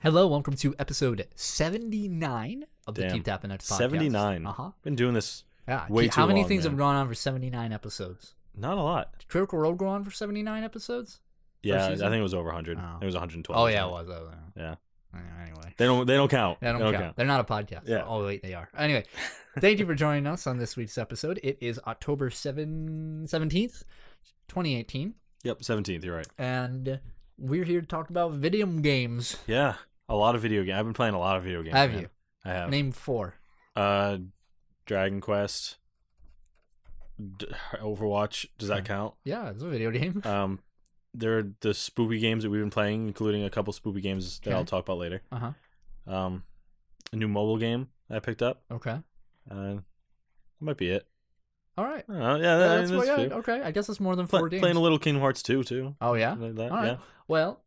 Hello, welcome to episode 79 of the Keep Tappin X Podcast. 79. Been doing this way too long. How many things have gone on for 79 episodes? Not a lot. Did Critical Role go on for 79 episodes? Yeah, I think it was over 100. Oh. It was 112. Oh, yeah, it was. Yeah. Anyway. They don't count. They don't count. They're not a podcast. Yeah. Oh, wait, they are. Anyway, thank you for joining us on this week's episode. It is October 17th, 2018. Yep, 17th, you're right. And we're here to talk about video games. Yeah, a lot of video games. I've been playing a lot of video games. Have you? I have. Name 4. Dragon Quest, Overwatch. Does that count? Yeah, it's a video game. There are the spoopy games that we've been playing, including a couple spoopy games that I'll talk about later. A new mobile game I picked up. Okay. That might be it. All right. That's okay. I guess it's more than 4 games. Playing a little Kingdom Hearts 2 too. Oh yeah. Like that. All right. Yeah. Well,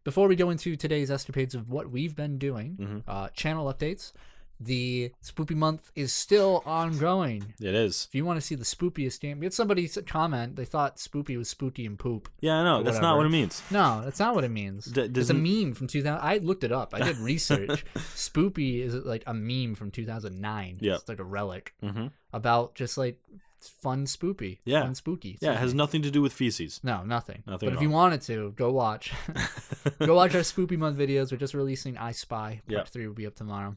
before we go into today's escapades of what we've been doing, channel updates. The spoopy month is still ongoing. It is. If you want to see the spoopiest game, we had somebody comment. They thought spoopy was spooky and poop. Yeah, I know. That's not what it means. No, that's not what it means. It's a meme from 2000. I looked it up. I did research. Spoopy is like a meme from 2009. Yeah. It's like a relic about just like fun spoopy. Yeah. Fun spooky. Yeah, it has nothing to do with feces. No, nothing. Nothing. But if you wanted to, go watch. Go watch our spoopy month videos. We're just releasing I Spy. Part 3 will be up tomorrow.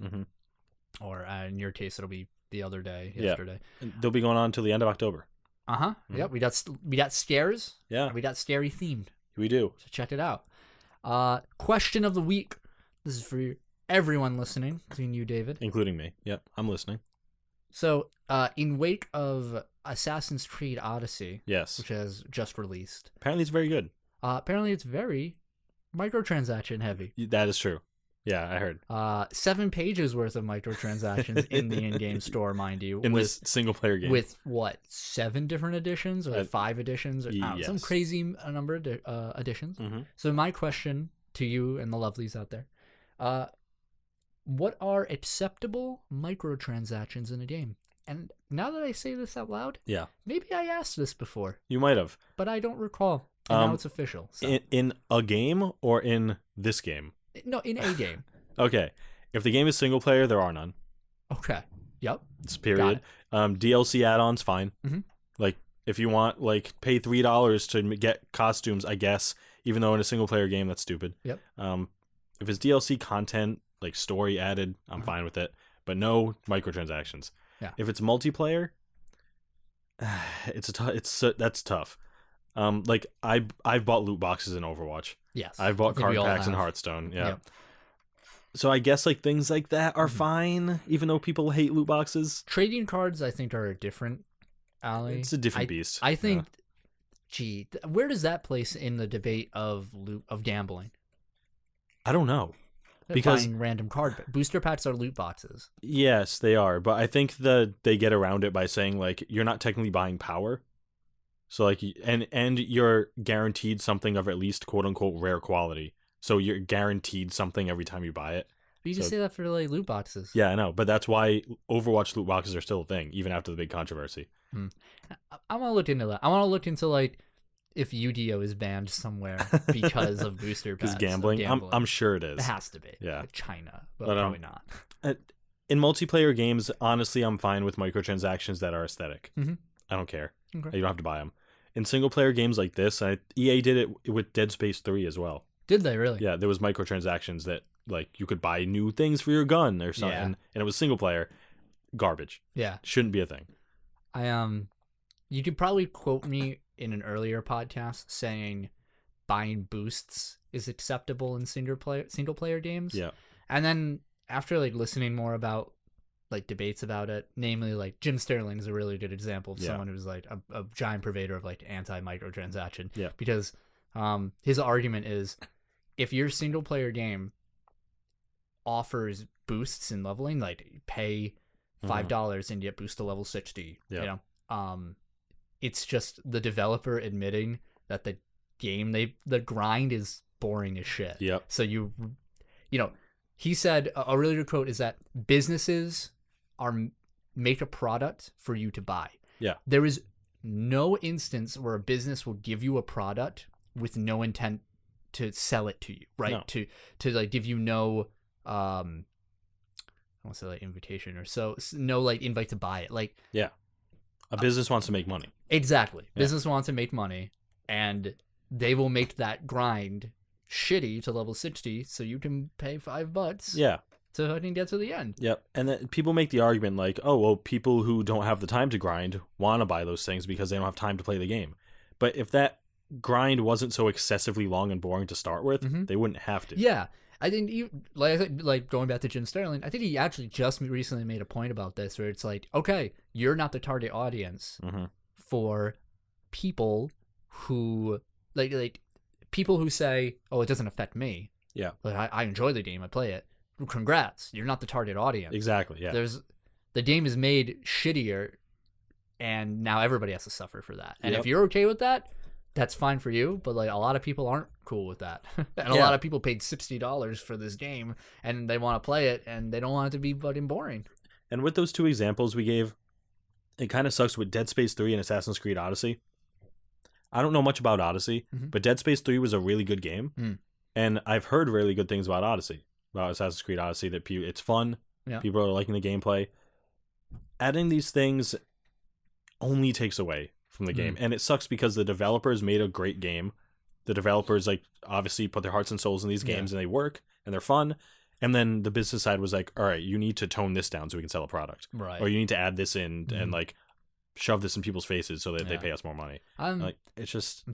Or in your case, it'll be the other day, yesterday. Yeah. They'll be going on till the end of October. Yep. We got scares. Yeah. We got scary themed. We do. So check it out. Question of the week. This is for everyone listening, including you, David. Including me. Yep. I'm listening. So, in wake of Assassin's Creed Odyssey, yes, which has just released, apparently it's very good. Apparently it's very microtransaction heavy. That is true. Yeah, I heard. 7 pages worth of microtransactions in the in-game store, mind you. In this single-player game. With, 7 different editions? Or 5 editions? Or some crazy number of editions. So my question to you and the lovelies out there, what are acceptable microtransactions in a game? And now that I say this out loud, maybe I asked this before. You might have. But I don't recall. And now it's official. So. In a game or in this game? No, in a game. Okay. If the game is single player, there are none. Okay. Yep. It's period. DLC add-ons, fine. Like, if you want, pay $3 to get costumes, I guess, even though in a single player game, that's stupid. Yep. If it's DLC content, like story added, I'm fine with it. But no microtransactions. Yeah. If it's multiplayer, that's tough. I've bought loot boxes in Overwatch. Yes. I've bought card packs in Hearthstone. Yeah. So I guess things like that are fine, even though people hate loot boxes. Trading cards, I think, are a different alley. It's a different beast. I think. Where does that place in the debate of gambling? I don't know. Because buying random booster packs are loot boxes. Yes, they are, but I think they get around it by saying you're not technically buying power. So and you're guaranteed something of at least quote unquote rare quality. So you're guaranteed something every time you buy it. But you just say that for loot boxes. Yeah, I know, but that's why Overwatch loot boxes are still a thing, even after the big controversy. I want to look into that. I want to look into if Yu-Gi-Oh is banned somewhere because of booster packs. Because gambling. I'm sure it is. It has to be. Yeah, China, but probably not. In multiplayer games, honestly, I'm fine with microtransactions that are aesthetic. I don't care. Okay. You don't have to buy them. In single-player games like this, EA did it with Dead Space 3 as well. Did they really? Yeah, there was microtransactions that you could buy new things for your gun or something, and it was single-player. Garbage. Yeah, shouldn't be a thing. You could probably quote me in an earlier podcast saying buying boosts is acceptable in single-player games. Yeah, and then after listening more about debates about it, namely Jim Sterling is a really good example of someone who's a giant purveyor of anti-microtransaction. Yeah, because his argument is if your single player game offers boosts in leveling, pay $5 and you get boost to level 60. Yeah. It's just the developer admitting that the game the grind is boring as shit. Yep. So he said a really good quote is that businesses make a product for you to buy. Yeah. There is no instance where a business will give you a product with no intent to sell it to you, right? No. To like give you no I won't say like invitation or no like invite to buy it. Like a business wants to make money. Exactly. Yeah. Business wants to make money, and they will make that grind shitty to level 60 so you can pay $5. Yeah. So I can get to the end. Yep. And then people make the argument like, oh, well, people who don't have the time to grind want to buy those things because they don't have time to play the game. But if that grind wasn't so excessively long and boring to start with, they wouldn't have to. Yeah. I think like going back to Jim Sterling, I think he actually just recently made a point about this where it's like, okay, you're not the target audience for people who like people who say, oh, it doesn't affect me. Yeah. Like I enjoy the game, I play it. Congrats, you're not the target audience. Exactly. Yeah. The game is made shittier, and now everybody has to suffer for that. And if you're okay with that, that's fine for you. But like a lot of people aren't cool with that, and a lot of people paid $60 for this game, and they want to play it, and they don't want it to be fucking boring. And with those two examples we gave, it kind of sucks with Dead Space 3 and Assassin's Creed Odyssey. I don't know much about Odyssey, but Dead Space 3 was a really good game, and I've heard really good things about Odyssey. About Assassin's Creed Odyssey, that it's fun. Yeah. People are liking the gameplay. Adding these things only takes away from the game, and it sucks because the developers made a great game. The developers like obviously put their hearts and souls in these games, and they work and they're fun. And then the business side was like, all right, you need to tone this down so we can sell a product, right? Or you need to add this in and like shove this in people's faces so that they pay us more money. I'm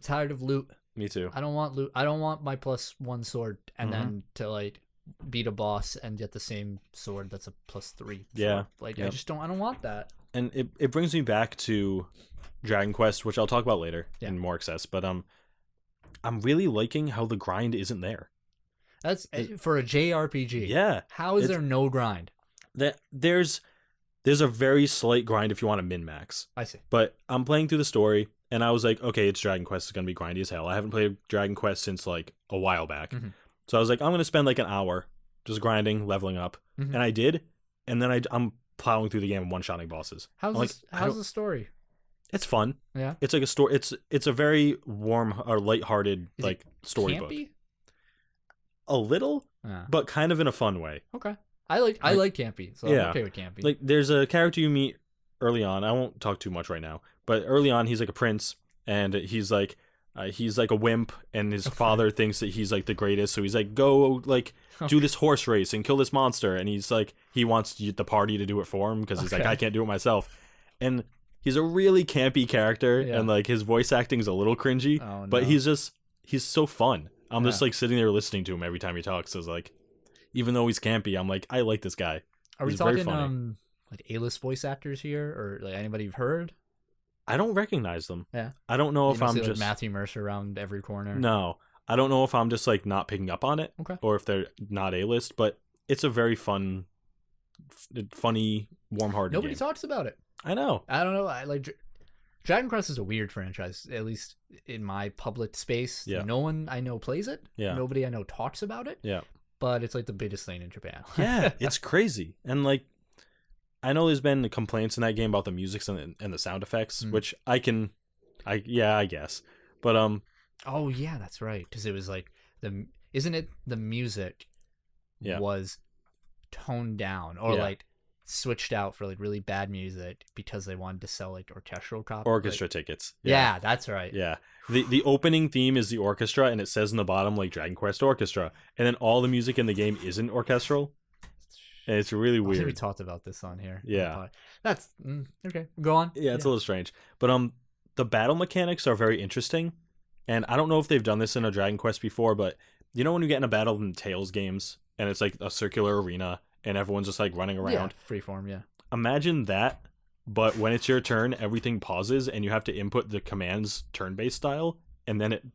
tired of loot. Me too. I don't want loot. I don't want my +1 sword and then to like beat a boss and get the same sword that's a +3. Yeah. Like I don't want that. And it brings me back to Dragon Quest, which I'll talk about later in more excess, but I'm really liking how the grind isn't there. That's for a JRPG. Yeah. How is there no grind? There's a very slight grind if you want to min-max. I see. But I'm playing through the story and I was like, okay, it's Dragon Quest, it's going to be grindy as hell. I haven't played Dragon Quest since like a while back. So I was like, I'm going to spend like an hour just grinding, leveling up. And I did. And then I'm plowing through the game and one-shotting bosses. How's the story? It's fun. Yeah. It's like a story. It's a very warm or lighthearted like storybook. Campy? A little, but kind of in a fun way. Okay. I like campy, so I'm okay with campy. Like there's a character you meet early on. I won't talk too much right now, but early on he's like a prince and he's like a wimp, and his father thinks that he's like the greatest, so he's like, go like do this horse race and kill this monster, and he's like, he wants the party to do it for him because he's like, I can't do it myself. And he's a really campy character, and like his voice acting is a little cringy, but he's so fun. I'm just like sitting there listening to him every time he talks. So it's like, even though he's campy, I'm like, I like this guy. Are we talking like A-list voice actors here, or like anybody you've heard? I don't recognize them. Yeah. I don't know if I'm just like Matthew Mercer around every corner. No. I don't know if I'm just like not picking up on it, or if they're not A-list, but it's a very funny, warm-hearted Nobody game. talks about it. I know. I don't know. I like Dragon Quest is a weird franchise, at least in my public space. Yeah. No one I know plays it. Yeah. Nobody I know talks about it. Yeah. But it's like the biggest thing in Japan. Yeah, it's crazy. And like, I know there's been complaints in that game about the music and the sound effects, which I guess. But oh yeah, that's right. Because it was like the music was toned down or like switched out for like really bad music because they wanted to sell like orchestra tickets. Yeah, that's right. Yeah. The opening theme is the orchestra, and it says in the bottom like Dragon Quest Orchestra, and then all the music in the game isn't orchestral. And it's really weird. I think we talked about this on here. Yeah. That's okay. Go on. Yeah, it's a little strange. But the battle mechanics are very interesting. And I don't know if they've done this in a Dragon Quest before, but you know when you get in a battle in Tales games and it's like a circular arena and everyone's just like running around? Yeah, freeform, yeah. Imagine that, but when it's your turn, everything pauses and you have to input the commands turn-based style, and then it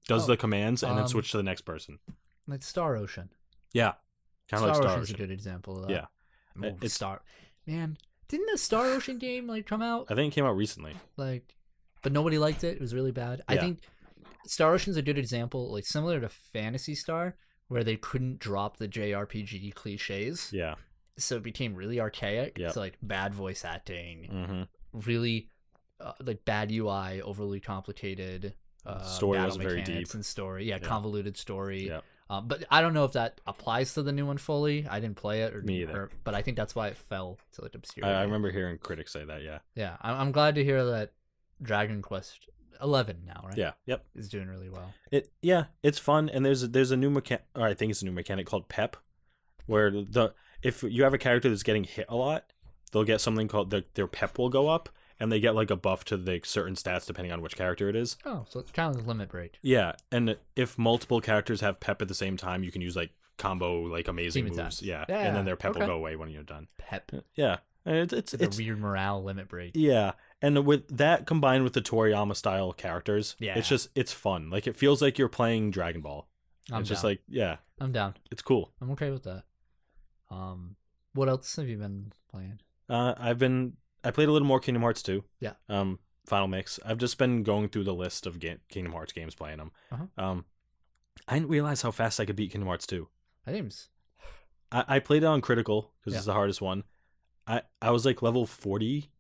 does the commands and then switch to the next person. Like Star Ocean. Yeah. Kind of like Star Ocean's Ocean. a good example of that. Yeah. It's Man, didn't the Star Ocean game like come out? I think it came out recently. Like, but nobody liked it. It was really bad. Yeah. I think Star Ocean's a good example, like similar to Phantasy Star, where they couldn't drop the JRPG cliches. Yeah. So it became really archaic. Yeah. It's like bad voice acting, really like bad UI, overly complicated story was very deep and story. Yeah, convoluted story. Yeah. But I don't know if that applies to the new one fully. I didn't play it, Me either. But I think that's why it fell to like obscurity. I remember hearing critics say that. Yeah. Yeah, I'm glad to hear that Dragon Quest 11 now, right? Yeah. Yep. Is doing really well. It's fun, and there's a new mechanic. Or I think it's a new mechanic called Pep, where if you have a character that's getting hit a lot, they'll get something called their Pep will go up. And they get like a buff to the certain stats depending on which character it is. Oh, so it's kind of a limit break. Yeah, and if multiple characters have Pep at the same time, you can use like combo like amazing moves. Yeah, and then their Pep will go away when you're done. Pep. Yeah, it's a weird morale limit break. Yeah, and with that combined with the Toriyama style characters, it's fun. Like it feels like you're playing Dragon Ball. I'm just down. like I'm down. It's cool. I'm okay with that. What else have you been playing? I played a little more Kingdom Hearts 2. Yeah. Final Mix. I've just been going through the list of Kingdom Hearts games, playing them. Uh-huh. I didn't realize how fast I could beat Kingdom Hearts 2. I played it on Critical because it's the hardest one. I was like level 40,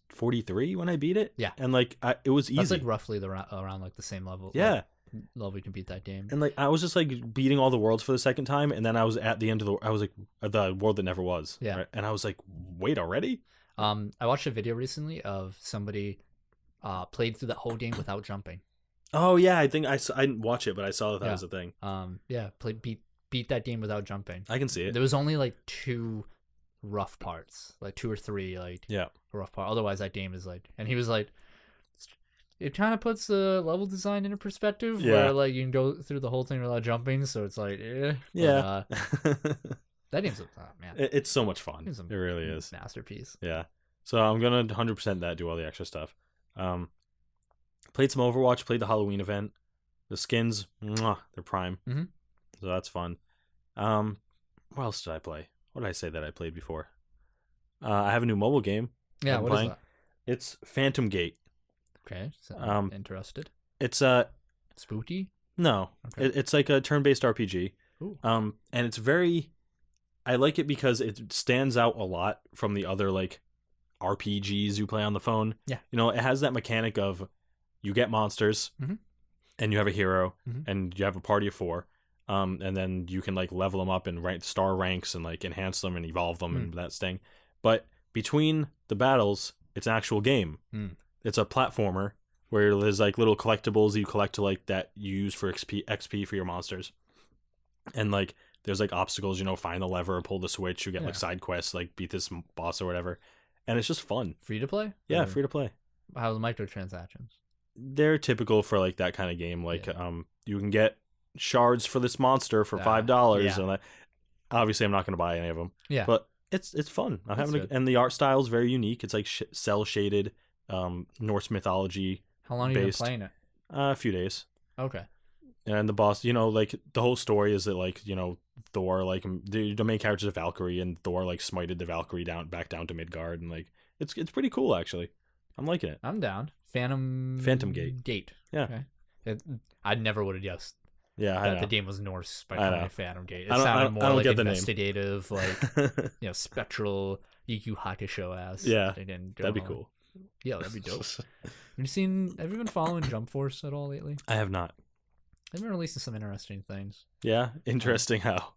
43 when I beat it. Yeah. And like it was easy. That's like roughly around like the same level. Yeah. Level you can beat that game. And like I was just like beating all the worlds for the second time, and then I was at the end of the world that never was. Yeah. Right? And I was like, wait, already? I watched a video recently of somebody played through the whole game without jumping. Oh yeah, I think I didn't watch it, but I saw that was a thing. Beat that game without jumping. I can see it. There was only like 2 rough parts, like 2 or 3 rough parts. Otherwise, that game is like, and he was like, it kind of puts the level design into perspective where like you can go through the whole thing without jumping, so it's like yeah. That game's man. It's so much fun. It really is. Masterpiece. Yeah. So I'm gonna 100% that, do all the extra stuff. Played some Overwatch. Played the Halloween event. The skins, they're prime. Mm-hmm. So that's fun. What else did I play? What did I say that I played before? I have a new mobile game. Yeah, what is that? It's Phantom Gate. Okay. So I'm interested. It's spooky? No. Okay. It's like a turn-based RPG. Ooh. And it's very. I like it because it stands out a lot from the other like RPGs you play on the phone. Yeah. You know, it has that mechanic of you get monsters and you have a hero and you have a party of 4. And then you can like level them up and star ranks and like enhance them and evolve them and that thing. But between the battles, it's an actual game. It's a platformer where there's like little collectibles you collect to like that you use for XP for your monsters. And like there's like obstacles, you know, find the lever, pull the switch, you get like side quests, like beat this boss or whatever. And it's just fun. Free to play? Yeah, free to play. How are the microtransactions? They're typical for like that kind of game. Like you can get shards for this monster for $5 and obviously I'm not going to buy any of them. Yeah. But it's fun. I'm having and the art style is very unique. It's like cell shaded Norse mythology. How long have you been playing it? A few days. Okay. And the boss, you know, like the whole story is that like, you know, Thor, like the main character is a Valkyrie and Thor like smited the Valkyrie back down to Midgard, and like it's pretty cool actually. I'm liking it. I'm down. Phantom Gate. Yeah. Okay. I never would have guessed. Yeah, that the game was Norse by calling it Phantom Gate. It sounded more like investigative, like spectral Yu Hakusho ass. Yeah, that'd be cool. Yeah, that'd be dope. Have you been following Jump Force at all lately? I have not. They've been releasing some interesting things. Yeah, interesting how.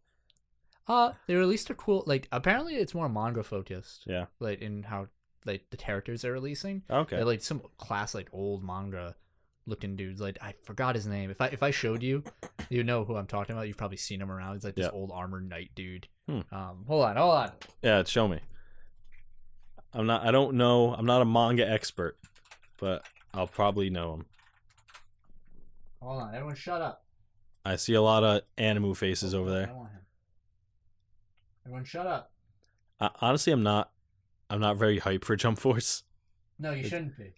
They released a cool apparently it's more manga focused. Yeah. Like in how the characters they're releasing. Okay. They're like some classic old manga looking dudes. Like I forgot his name. If I showed you, you know who I'm talking about. You've probably seen him around. He's like this old armored knight dude. Hold on. Yeah, show me. I don't know. I'm not a manga expert, but I'll probably know him. Hold on, everyone shut up. I see a lot of anime faces over there. I don't want him. Everyone shut up. Honestly, I'm not very hyped for Jump Force. No, you shouldn't be.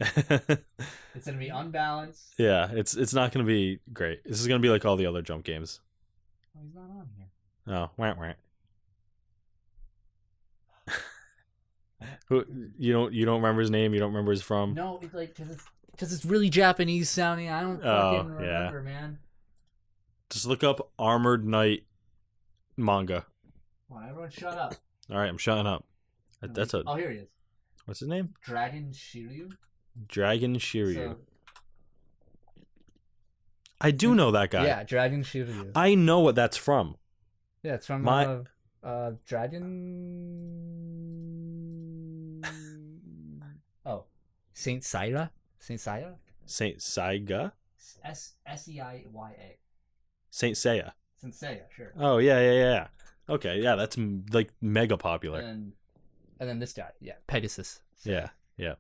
It's gonna be unbalanced. Yeah, it's not gonna be great. This is gonna be like all the other Jump games. Oh, he's not on here. Oh, wah. Who you don't remember his name? You don't remember his from? No, it's like because it's really Japanese sounding. I don't fucking remember, man. Just look up Armored Knight manga. Come on, everyone, shut up. All right, I'm shutting up. That's Oh, here he is. What's his name? Dragon Shiryu. Dragon Shiryu. So, I do know that guy. Yeah, Dragon Shield You. I know what that's from. Yeah, it's from Dragon. Oh, Saint Seiya. Saint Seiya. Saint Seiya. Seiya. Saint Seiya. Saint Seiya, sure. Oh yeah. Okay, yeah, that's like mega popular. And then this guy, yeah, Pegasus. Yeah. Yeah,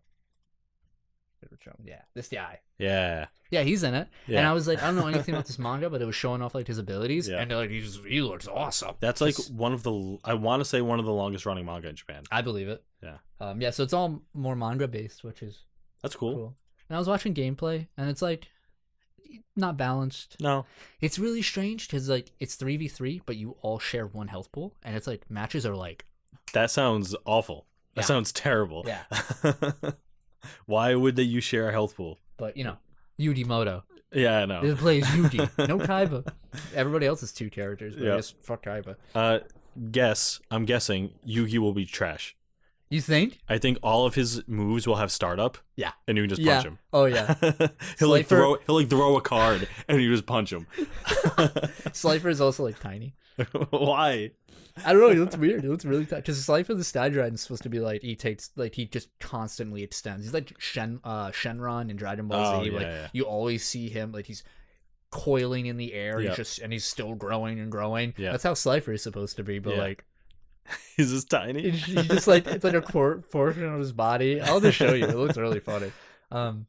this guy. Yeah, he's in it. Yeah. And I was like, I don't know anything about this manga, but it was showing off like his abilities, Yeah. and they're like, he looks awesome. that's like one of the longest running manga in Japan. I believe it. Yeah. Yeah. So it's all more manga based, which is That's cool. And I was watching gameplay, and it's like not balanced. No. It's really strange because like it's 3v3, but you all share one health pool, and it's like matches are like. That sounds awful. That sounds terrible. Yeah. Why would you share a health pool? But Yugi Moto. Yeah, I know. This plays Yugi. No Kaiba. Everybody else is 2 characters, but I guess fuck Kaiba. I'm guessing Yugi will be trash. You think? I think all of his moves will have startup. Yeah. And you can just punch him. Oh yeah. he'll throw a card and you just punch him. Slifer is also like tiny. Why? I don't know. He looks weird. He looks really tight. Because Slifer the Sky Dragon is supposed to be like he just constantly extends. He's like Shenron in Dragon Ball Z. You always see him like he's coiling in the air. Yep. He's still growing and growing. Yeah. That's how Slifer is supposed to be. But like he's just tiny. He's just like it's like a portion of his body. I'll just show you. It looks really funny. Do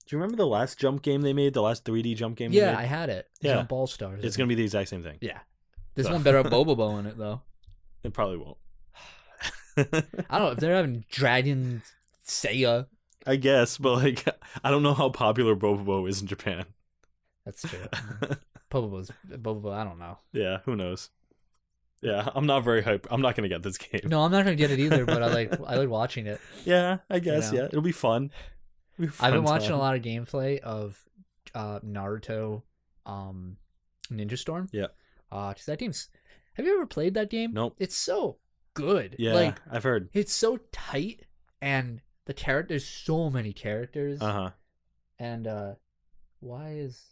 you remember the last jump game they made? The last 3D jump game? Yeah, I had it. Yeah, Jump All Stars. It's gonna be the exact same thing. Yeah. This one better have Bobobo in it, though. It probably won't. I don't know if they're having Dragon Seiya. I guess, but like, I don't know how popular Bobobo is in Japan. That's true. Bobobo, I don't know. Yeah, who knows? Yeah, I'm not very hyped. I'm not gonna get this game. No, I'm not gonna get it either. But I like watching it. Yeah, I guess. Yeah, it'll be fun. I've been watching a lot of gameplay of Naruto, Ninja Storm. Yeah. Cause that game's. Have you ever played that game? Nope. It's so good. Yeah, like I've heard. It's so tight, and there's so many characters. And why is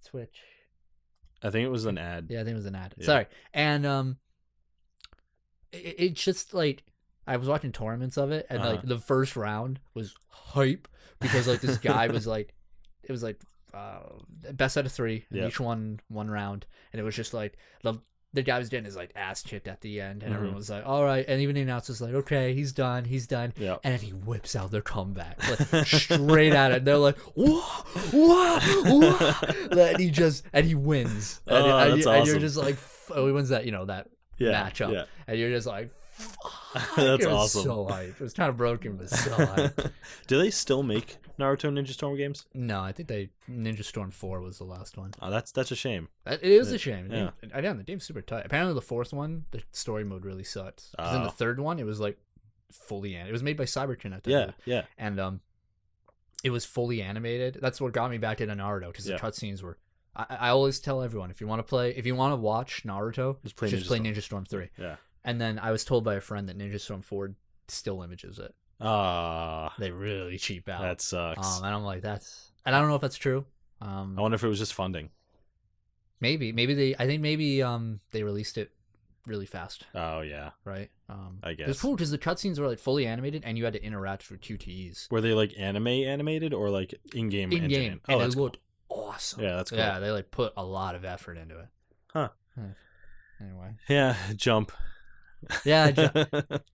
Twitch? I think it was an ad. Yeah, I think it was an ad. Yeah. Sorry. And it's just like I was watching tournaments of it, and like the first round was hype because like this guy was like, it was like best out of 3, and each one round, and it was just like the guy was getting his like ass kicked at the end, and everyone was like, all right, and even the announcer's like, okay, he's done, yeah. And then he whips out their comeback like straight at it. They're like, whoa, and he wins, and awesome. you're just like, he wins that that matchup, and you're just like, that's it was awesome. So hype. It was kind of broken, but so hype. Do they still make Naruto Ninja Storm games? No, I think Ninja Storm 4 was the last one. Oh, that's a shame. It is a shame. Yeah. The game's super tight. Apparently, the 4th one, the story mode really sucks. Because in the 3rd one, it was like fully animated. It was made by CyberConnect. Yeah. And it was fully animated. That's what got me back into Naruto, because the cutscenes were. I always tell everyone, if you want to watch Naruto, just play Ninja Storm 3. Yeah. And then I was told by a friend that Ninja Storm 4 still images it. They really cheap out. That sucks. And I'm like, and I don't know if that's true. I wonder if it was just funding. Maybe they released it really fast. Oh yeah. Right. I guess. It was cool because the cutscenes were like fully animated, and you had to interact with QTEs. Were they like animated or like in-game? In-game. Oh, and it looked awesome. Yeah, that's cool. Yeah, they like put a lot of effort into it. Huh. Anyway. Yeah, Jump. Yeah,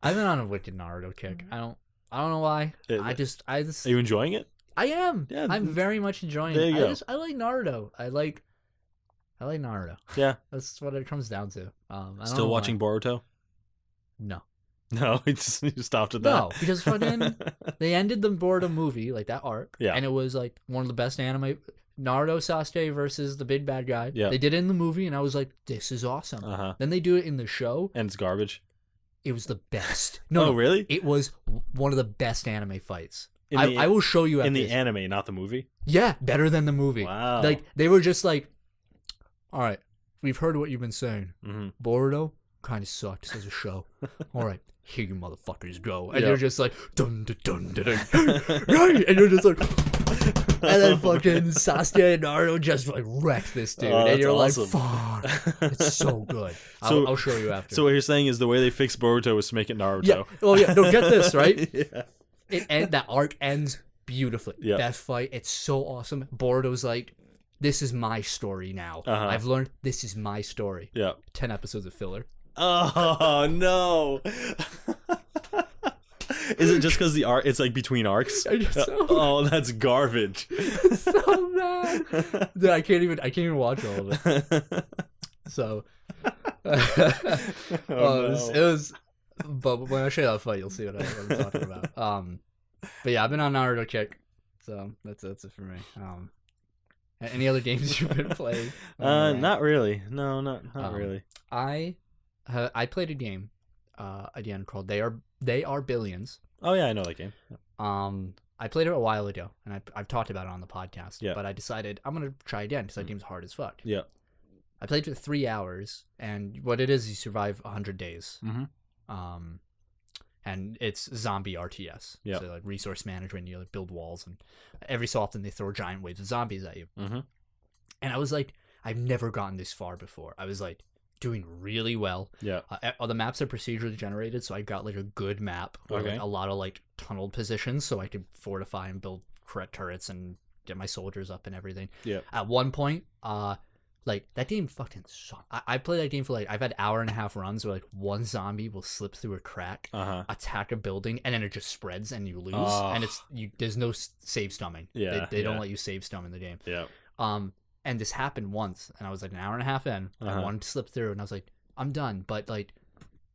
I've been on a wicked Naruto kick. I don't know why. I just. Are you enjoying it? I am. Yeah, I'm very much enjoying it. I like Naruto. I like Naruto. Yeah, that's what it comes down to. Still watching Boruto? No, you stopped at that. No, because fucking they ended the Boruto movie, like that arc. Yeah, and it was like one of the best anime. Naruto Sasuke versus the big bad guy. Yeah. They did it in the movie, and I was like, this is awesome. Then they do it in the show. And it's garbage. It was the best. No, really? It was one of the best anime fights. I will show you in the anime, not the movie? Yeah, better than the movie. Wow. Like, they were just like, all right, we've heard what you've been saying. Boruto kind of sucks as a show. All right, here you motherfuckers go. And you're just like, dun dun dun dun dun. And you're just like... And then fucking Sasuke and Naruto just like wreck this dude, and you're awesome. Like, "Fuck, it's so good." I'll show you after. So what you're saying is the way they fixed Boruto was to make it Naruto. Yeah. Oh yeah. No, get this right. That arc ends beautifully. Yeah. That fight, it's so awesome. Boruto's like, "This is my story now. I've learned this is my story." Yeah. 10 episodes of filler. Oh no. Is it just because the arc? It's like between arcs. Oh, that's garbage. It's so bad. Dude, I can't even watch all of it. So, it was. But when I show you that fight, you'll see what I'm talking about. But yeah, I've been on Naruto kick, so that's it for me. Any other games you've been playing? Not really. No, not really. I played a game, again called They Are Billions. Oh yeah, I know that game. I played it a while ago, and I've talked about it on the podcast. Yeah. But I decided I'm gonna try again because that game's hard as fuck. Yeah. I played for 3 hours, and what it is, you survive 100 days. Mm-hmm. And it's zombie RTS. Yeah. So like resource management, you like build walls, and every so often they throw giant waves of zombies at you. Mm-hmm. And I was like, I've never gotten this far before. I was like doing really well. Yeah. The maps are procedurally generated, so I got like a good map with like, a lot of like tunneled positions, so I could fortify and build correct turrets and get my soldiers up and everything. Yeah. At one point, like that game fucking sucked. I played that game for like, I've had 1.5 hour runs where like one zombie will slip through a crack, attack a building, and then it just spreads and you lose. And there's no save stumming. Yeah. They don't let you save stun in the game. Yeah. And this happened once, and I was like 1.5 hours in, and I wanted to slip through, and I was like, I'm done, but like,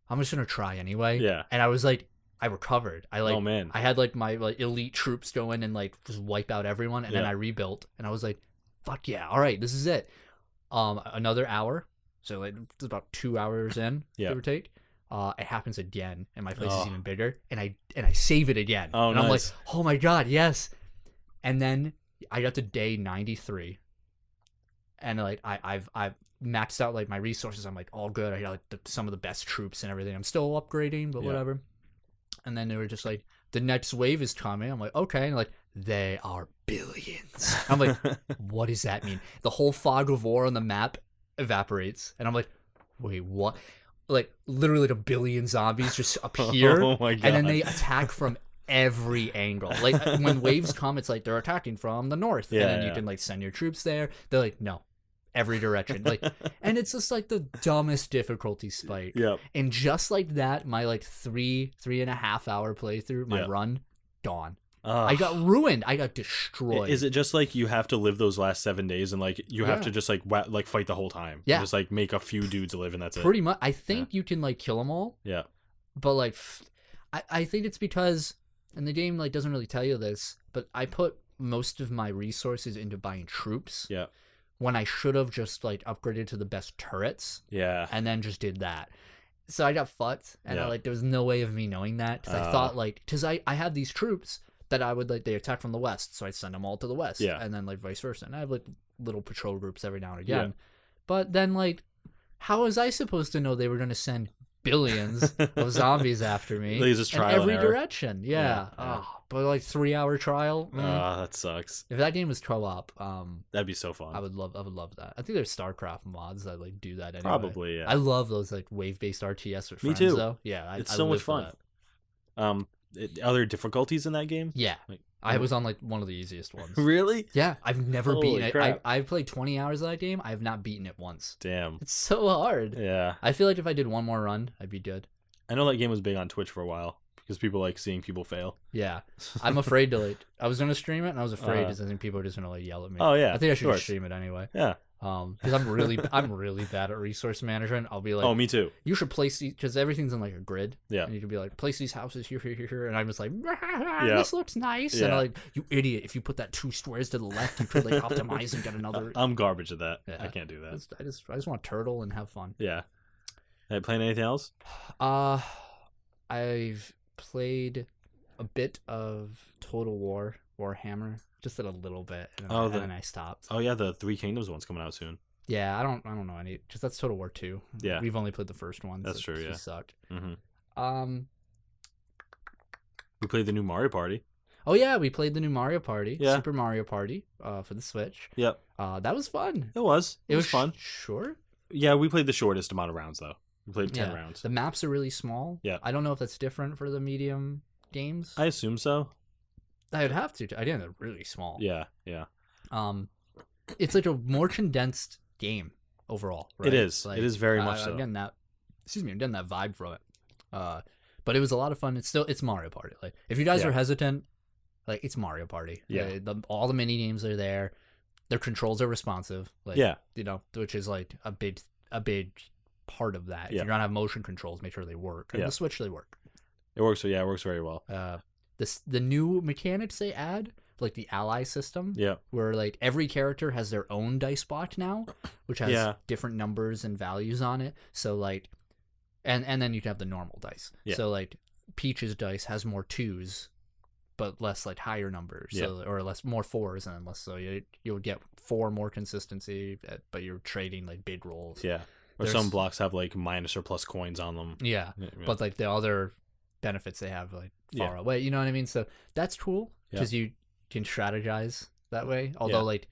I'm just gonna try anyway. Yeah. And I was like, I recovered. Oh man. I had like my like elite troops go in and like just wipe out everyone, and then I rebuilt, and I was like, fuck yeah, all right, this is it. Another hour, so like it's about 2 hours in, give or take. It happens again, and my place is even bigger, and I save it again. Oh, and nice. I'm like, oh my god, yes. And then I got to day 93. And like I've maxed out like my resources. I'm like all good. I got like some of the best troops and everything. I'm still upgrading, but whatever. And then they were just like, the next wave is coming. I'm like, okay. And like, they are billions. I'm like, what does that mean? The whole fog of war on the map evaporates, and I'm like, wait, what? Like literally, a billion zombies just appear, oh my god. And then they attack from every angle. Like when waves come, it's like they're attacking from the north, and then you can like send your troops there. They're like, no, every direction. Like, and it's just like the dumbest difficulty spike. Yep. And just like that, my like 3.5 hour playthrough, my run, gone. I got ruined. I got destroyed. Is it just like you have to live those last 7 days and like you have to just like fight the whole time? Yeah. Just like make a few dudes live and that's it. Pretty much. I think you can like kill them all. Yeah. But like, I think it's because, and the game like doesn't really tell you this, but I put most of my resources into buying troops. Yeah. When I should have just like upgraded to the best turrets. Yeah. And then just did that. So I got fucked, and there was no way of me knowing that, because I thought like, because I have these troops that I would like, they attack from the west, so I'd send them all to the west, and then like vice versa, and I have like little patrol groups every now and again, but then like, how was I supposed to know they were going to send billions of zombies after me just in trial every and error. direction? But like 3 hour trial. That sucks. If that game was co-op, that'd be so fun. I would love that. I think there's StarCraft mods that like do that anyway. Probably, yeah. I love those like wave-based RTS with friends. Me too. Though. Yeah, it's so much fun. Other difficulties in that game? Yeah. I was on like one of the easiest ones. Really? Yeah, I've never beaten it. Crap. I've played 20 hours of that game. I have not beaten it once. Damn. It's so hard. Yeah. I feel like if I did one more run, I'd be good. I know that game was big on Twitch for a while because people like seeing people fail. Yeah. I'm afraid to like, I was going to stream it and I was afraid because I think people are just going to like yell at me. Oh yeah. I think I should just stream it anyway. Yeah. Because I'm really bad at resource management. I'll be like, oh, me too. You should place these, because everything's in like a grid. Yeah. And you can be like, place these houses here, and I'm just like, this looks nice. Yeah. And I'm like, you idiot! If you put that 2 squares to the left, you could like optimize and get another. I'm garbage at that. Yeah. I can't do that. I just want to turtle and have fun. Yeah. Have you played anything else? I've played a bit of Total War, Warhammer. Just did a little bit, and then I stopped. Oh yeah, the Three Kingdoms one's coming out soon. Yeah, I don't know any, because that's Total War 2. Yeah, we've only played the first one. That's true. Yeah, sucked. Mm-hmm. We played the new Mario Party. Oh yeah, we played the new Mario Party, Yeah. Super Mario Party, for the Switch. Yep. That was fun. It was fun. Sure. Yeah, we played the shortest amount of rounds though. We played 10 rounds. The maps are really small. Yeah. I don't know if that's different for the medium games. I assume so. I would have to. I think they're really small. Yeah, yeah. It's like a more condensed game overall. Right? It is. Like, it is very much so. I'm getting that. I'm getting that vibe from it. But it was a lot of fun. It's Mario Party. Like if you guys are hesitant, like it's Mario Party. Yeah. All the mini games are there. Their controls are responsive. Like, you know, which is like a big part of that. If you're gonna have motion controls, make sure they work. And the Switch, they work. It works. Yeah, it works very well. The new mechanics they add, like the ally system. Yeah. Where like every character has their own dice block now, which has different numbers and values on it. So like, and then you can have the normal dice. Yeah. So like Peach's dice has more 2s, but less like higher numbers. So or more 4s and less. So you'll get 4 more consistency, but you're trading like big rolls. Yeah. Or some blocks have like minus or plus coins on them. Yeah. But like the other benefits they have like far away. You know what I mean? So that's cool because you can strategize that way. Although like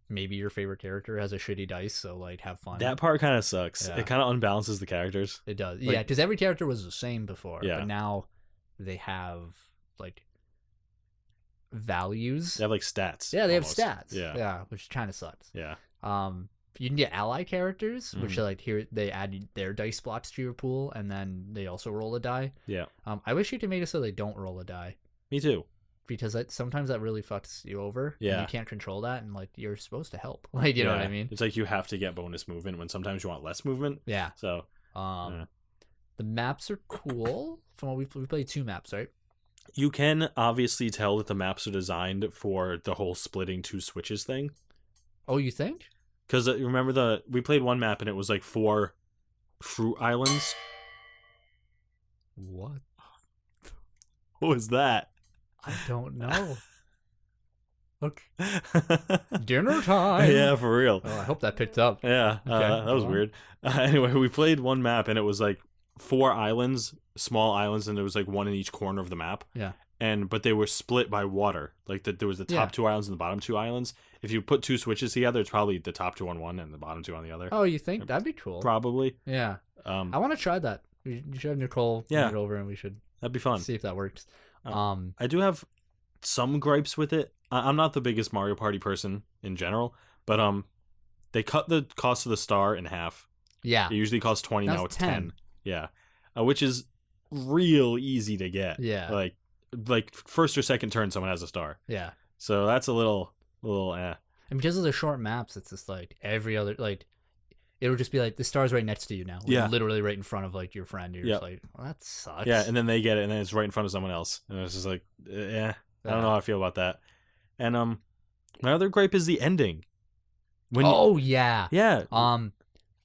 maybe your favorite character has a shitty dice, so like have fun. That part kind of sucks. It kind of unbalances the characters. It does. Like, because every character was the same before. Yeah. But now they have like values. They have like stats. Yeah, they almost. have stats. Yeah. Yeah, which kind of sucks. Yeah. You can get ally characters, which are like here they add their dice blocks to your pool, and then they also roll a die. Yeah. I wish you could make it so they don't roll a die. Me too. Because sometimes that really fucks you over. Yeah. And you can't control that, and like you're supposed to help. Like you know what I mean? It's like you have to get bonus movement when sometimes you want less movement. Yeah. So. The maps are cool. From what we played 2 maps, right? You can obviously tell that the maps are designed for the whole splitting 2 switches thing. Oh, you think? Because remember we played one map and it was like 4 fruit islands. What? What was that? I don't know. Okay. Dinner time. Yeah, for real. Oh, I hope that picked up. Yeah, that was weird. Anyway, we played one map and it was like 4 islands, small islands, and there was like 1 in each corner of the map. Yeah. But they were split by water. Like there was the top 2 islands and the bottom 2 islands. If you put 2 switches together, it's probably the top 2 on one and the bottom 2 on the other. Oh, you think that'd be cool? Probably. Yeah. I want to try that. You should have Nicole bring it over, and we should. That'd be fun. See if that works. I do have some gripes with it. I'm not the biggest Mario Party person in general, but they cut the cost of the star in half. Yeah. It usually costs 20, now it's 10. 10. Yeah. Which is real easy to get. Yeah. Like first or second turn someone has a star. Yeah. So that's a little And because of the short maps, it's just like every other like it'll just be like the star's right next to you now. Like, literally right in front of like your friend. You're just like, well, that sucks. Yeah, and then they get it and then it's right in front of someone else. And it's just like, I don't know how I feel about that. And my other gripe is the ending. Yeah. Yeah.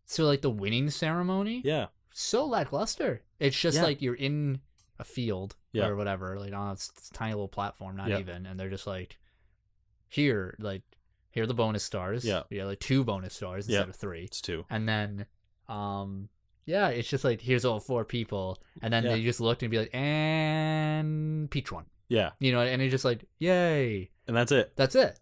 So like the winning ceremony? Yeah. So lackluster. It's just like you're in a field or whatever, like on a tiny little platform, not even, and they're just like, here are the bonus stars. Yeah, like 2 bonus stars instead of 3. It's 2. And then, it's just like here's all 4 people, and then they just look and be like, and Peach won. Yeah, you know, and it's just like, yay, and that's it. That's it.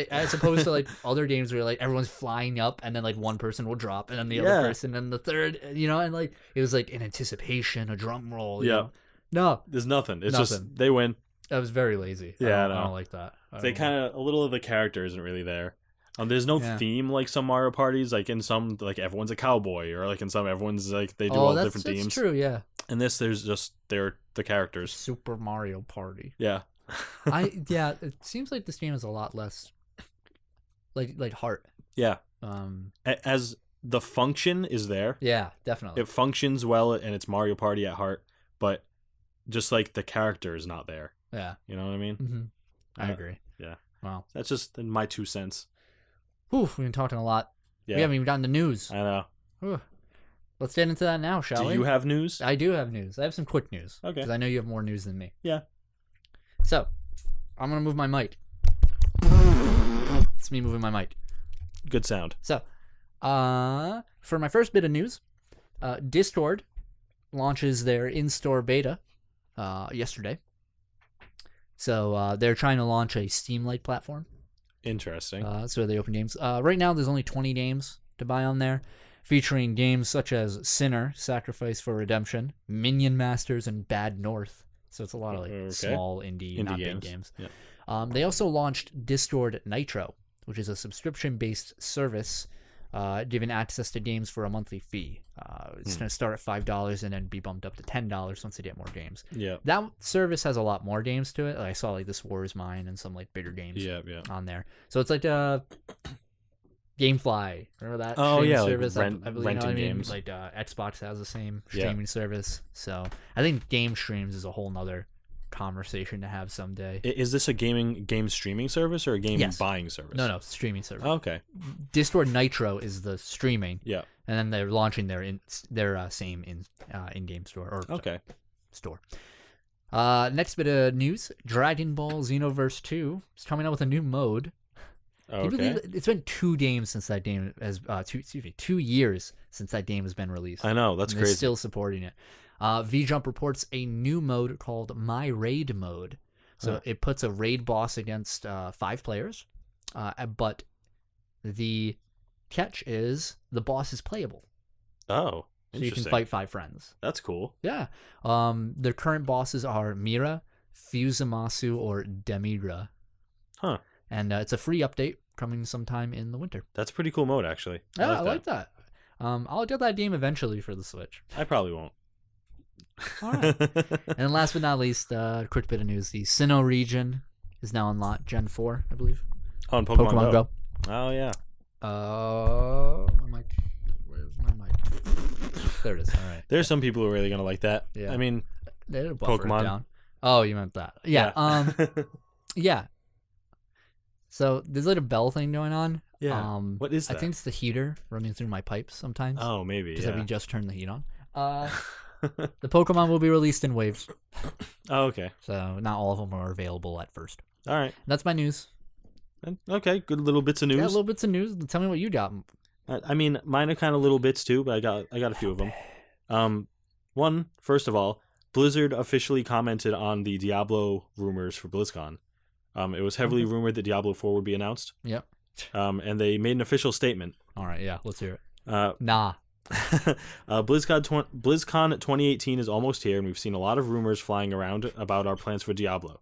As opposed to like other games where like everyone's flying up and then like one person will drop and then the other person and the third, you know, and like it was like an anticipation, a drum roll. You know? No, there's nothing. It's just they win. That was very lazy. Yeah, I don't like that. They kind of a little of the character isn't really there. There's no theme like some Mario parties. Like in some, like everyone's a cowboy, or like in some, everyone's like they do all different themes. That's true. Yeah. And this, there's just they're the characters. Super Mario Party. Yeah. It seems like this game is a lot less like heart. Yeah. As the function is there. Yeah, definitely. It functions well and it's Mario Party at heart, but just like the character is not there. Yeah. You know what I mean? Mm-hmm. I agree. Yeah. Wow. That's just my 2 cents. We've been talking a lot. Yeah. We haven't even gotten to news. I know. Whew. Let's get into that now, shall we? Do you have news? I do have news. I have some quick news. Okay. Because I know you have more news than me. Yeah. So, I'm going to move my mic. It's me moving my mic. Good sound. So, for my first bit of news, Discord launches their in-store beta yesterday. So they're trying to launch a Steam-like platform. Interesting. That's where they open games. Right now, there's only 20 games to buy on there, featuring games such as Sinner, Sacrifice for Redemption, Minion Masters, and Bad North. So it's a lot of small indie not big games. Yeah. They also launched Discord Nitro, which is a subscription-based service giving access to games for a monthly fee. It's going to start at $5 and then be bumped up to $10 once they get more games. Yeah. That service has a lot more games to it. I saw like This War Is Mine and some like bigger games on there. So it's like GameFly. Remember that? Oh, yeah. Service? Like I believe, renting games. Like Xbox has the same streaming service. So I think game streams is a whole nother conversation to have someday. Is this a game streaming service or a game buying service? No, streaming service. Oh, okay. Discord Nitro is the streaming. Yeah. And then they're launching their same in-game store or store. Next bit of news: Dragon Ball Xenoverse 2 is coming out with a new mode. Okay. It's been 2 games since that game has 2 years since that game has been released. I know, that's crazy. They're still supporting it. VJump reports a new mode called My Raid mode. So it puts a raid boss against 5 players, but the catch is the boss is playable. Oh, so you can fight 5 friends. That's cool. Yeah. Their current bosses are Mira, Fusamasu, or Demigra. Huh. And it's a free update coming sometime in the winter. That's a pretty cool mode, actually. I like that. I'll get that game eventually for the Switch. I probably won't. All right. And last but not least, quick bit of news. The Sinnoh region is now unlocked, Gen 4, I believe. Oh, in Pokemon Go. Oh, yeah. My mic. Where's my mic? There it is. All right. There's some people who are really going to like that. Yeah. I mean, they'll buffer it down. Oh, you meant that. Yeah. Yeah. So there's like a bell thing going on. Yeah. What is that? I think it's the heater running through my pipes sometimes. Oh, maybe. Because we just turned the heat on. The Pokemon will be released in waves. Oh, okay. So not all of them are available at first. All right. That's my news. Okay, good little bits of news. Yeah, little bits of news. Tell me what you got. I mean, mine are kind of little bits too, but I got a few of them. One, first of all, Blizzard officially commented on the Diablo rumors for BlizzCon. It was heavily rumored that Diablo 4 would be announced. Yep. And they made an official statement. All right, yeah, let's hear it. Nah. BlizzCon 2018 is almost here, and we've seen a lot of rumors flying around about our plans for Diablo.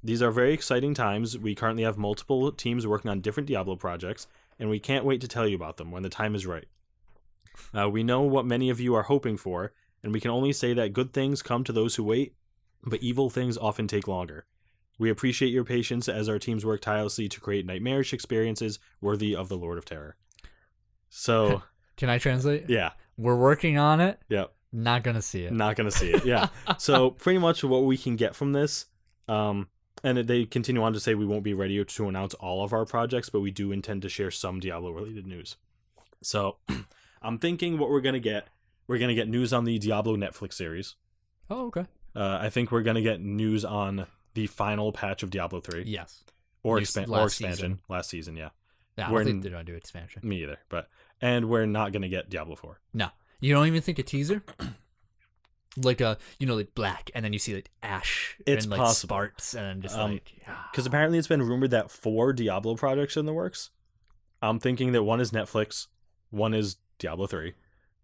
These are very exciting times. We currently have multiple teams working on different Diablo projects, and we can't wait to tell you about them when the time is right. We know what many of you are hoping for, and we can only say that good things come to those who wait, but evil things often take longer. We appreciate your patience as our teams work tirelessly to create nightmarish experiences worthy of the Lord of Terror. So... Can I translate? Yeah. We're working on it. Yep. Not going to see it. Not going to see it, yeah. So pretty much what we can get from this, and they continue on to say we won't be ready to announce all of our projects, but we do intend to share some Diablo-related news. So I'm thinking what we're going to get news on the Diablo Netflix series. Oh, okay. I think we're going to get news on the final patch of Diablo 3. Yes. Or expansion. Last season, yeah. Yeah, I don't think they're going to do expansion. Me either, and we're not going to get Diablo 4. No. You don't even think a teaser? Like like black, and then you see like ash it's and like possible. Sparks, and just because apparently it's been rumored that 4 Diablo projects are in the works. I'm thinking that one is Netflix, one is Diablo 3,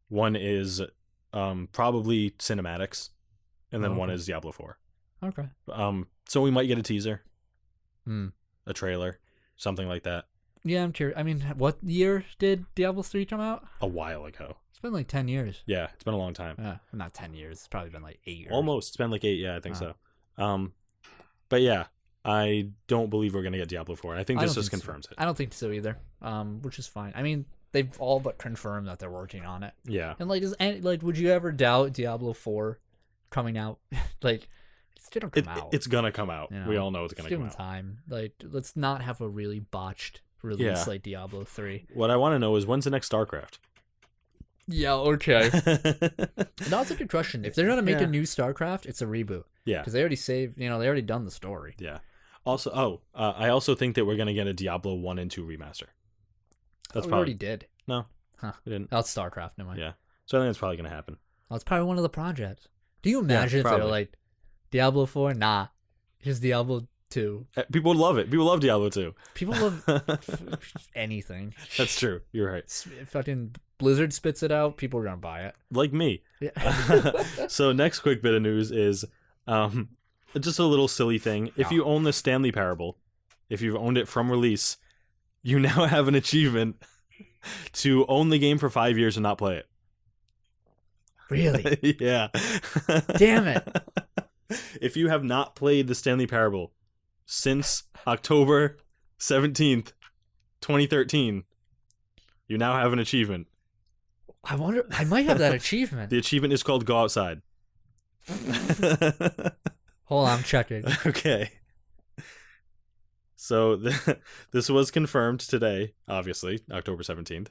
one is probably cinematics, and then one is Diablo 4. Okay. So we might get a teaser, a trailer, something like that. Yeah, I'm curious. I mean, what year did Diablo 3 come out? A while ago. It's been like 10 years. Yeah, it's been a long time. Not 10 years. It's probably been like 8 years. Almost. It's been like 8. Yeah, I think so. But yeah, I don't believe we're going to get Diablo 4. I think this just confirms it. I don't think so either, which is fine. I mean, they've all but confirmed that they're working on it. Yeah. And would you ever doubt Diablo 4 coming out? It's going to come out. It's going to come out. We all know it's going to come out. Give them time. Let's not have a really botched release like Diablo 3. What I want to know is when's the next StarCraft? Yeah, okay. That's a good question. If they're going to make a new StarCraft, it's a reboot. Yeah. Because they already they already done the story. Yeah. Also, I also think that we're going to get a Diablo 1 and 2 remaster. We already did. No. Huh. We didn't. That's StarCraft, never mind. Yeah. So I think that's probably going to happen. Well, it's probably one of the projects. Do you imagine if they're like, Diablo 4? Nah. Here's Diablo 2. People would love it. People love Diablo 2. People love anything. That's true. You're right. Fucking Blizzard spits it out. People are gonna buy it. Like me. Yeah. So next quick bit of news is just a little silly thing. If you own the Stanley Parable, if you've owned it from release, you now have an achievement to own the game for 5 years and not play it. Really? Yeah. Damn it. If you have not played the Stanley Parable since October 17th, 2013, you now have an achievement. I wonder, I might have that achievement. The achievement is called Go Outside. Hold on, I'm checking. Okay. So this was confirmed today, obviously, October 17th.